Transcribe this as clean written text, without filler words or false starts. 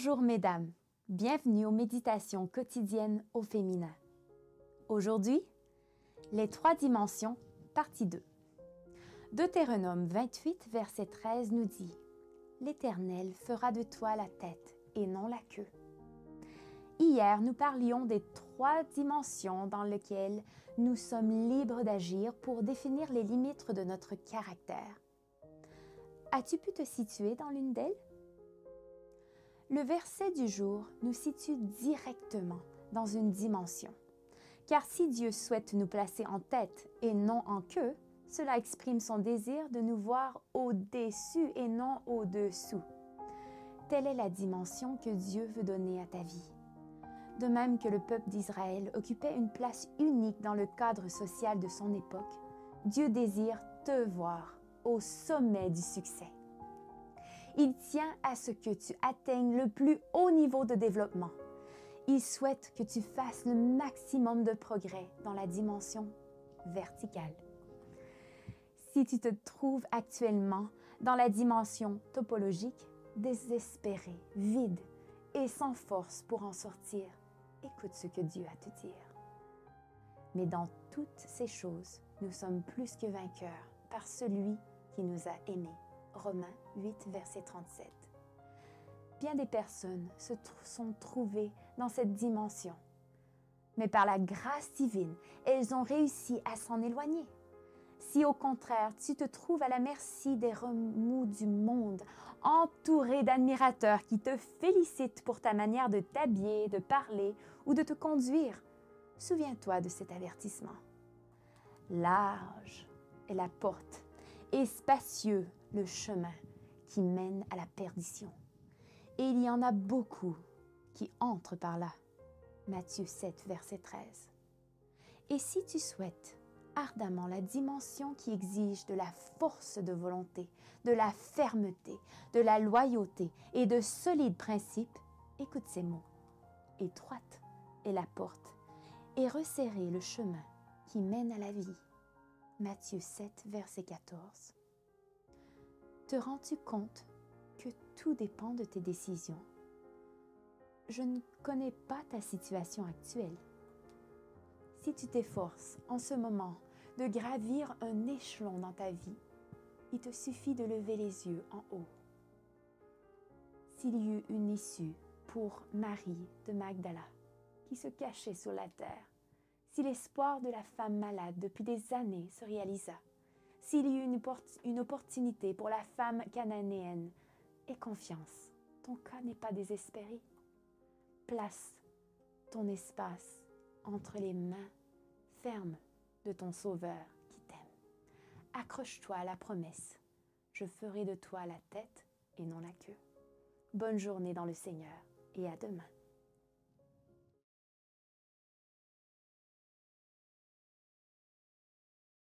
Bonjour mesdames, bienvenue aux méditations quotidiennes au féminin. Aujourd'hui, les 3 dimensions, partie 2. Deutéronome 28, verset 13 nous dit « L'Éternel fera de toi la tête et non la queue ». Hier, nous parlions des 3 dimensions dans lesquelles nous sommes libres d'agir pour définir les limites de notre caractère. As-tu pu te situer dans l'une d'elles? Le verset du jour nous situe directement dans une dimension. Car si Dieu souhaite nous placer en tête et non en queue, cela exprime son désir de nous voir au-dessus et non au-dessous. Telle est la dimension que Dieu veut donner à ta vie. De même que le peuple d'Israël occupait une place unique dans le cadre social de son époque, Dieu désire te voir au sommet du succès. Il tient à ce que tu atteignes le plus haut niveau de développement. Il souhaite que tu fasses le maximum de progrès dans la dimension verticale. Si tu te trouves actuellement dans la dimension topologique, désespéré, vide et sans force pour en sortir, écoute ce que Dieu a à te dire. Mais dans toutes ces choses, nous sommes plus que vainqueurs par celui qui nous a aimés. Romains 8, verset 37. Bien des personnes se sont trouvées dans cette dimension, mais par la grâce divine, elles ont réussi à s'en éloigner. Si au contraire, tu te trouves à la merci des remous du monde, entouré d'admirateurs qui te félicitent pour ta manière de t'habiller, de parler ou de te conduire, souviens-toi de cet avertissement. Large est la porte et spacieux le chemin qui mène à la perdition. Et il y en a beaucoup qui entrent par là. Matthieu 7, verset 13. Et si tu souhaites ardemment la dimension qui exige de la force de volonté, de la fermeté, de la loyauté et de solides principes, écoute ces mots. Étroite est la porte et resserré le chemin qui mène à la vie. Matthieu 7, verset 14. Te rends-tu compte que tout dépend de tes décisions? Je ne connais pas ta situation actuelle. Si tu t'efforces en ce moment de gravir un échelon dans ta vie, il te suffit de lever les yeux en haut. S'il y eut une issue pour Marie de Magdala, qui se cachait sur la terre, si l'espoir de la femme malade depuis des années se réalisa, s'il y eut une opportunité pour la femme cananéenne, aie confiance, ton cas n'est pas désespéré. Place ton espace entre les mains fermes de ton Sauveur qui t'aime. Accroche-toi à la promesse. Je ferai de toi la tête et non la queue. Bonne journée dans le Seigneur et à demain.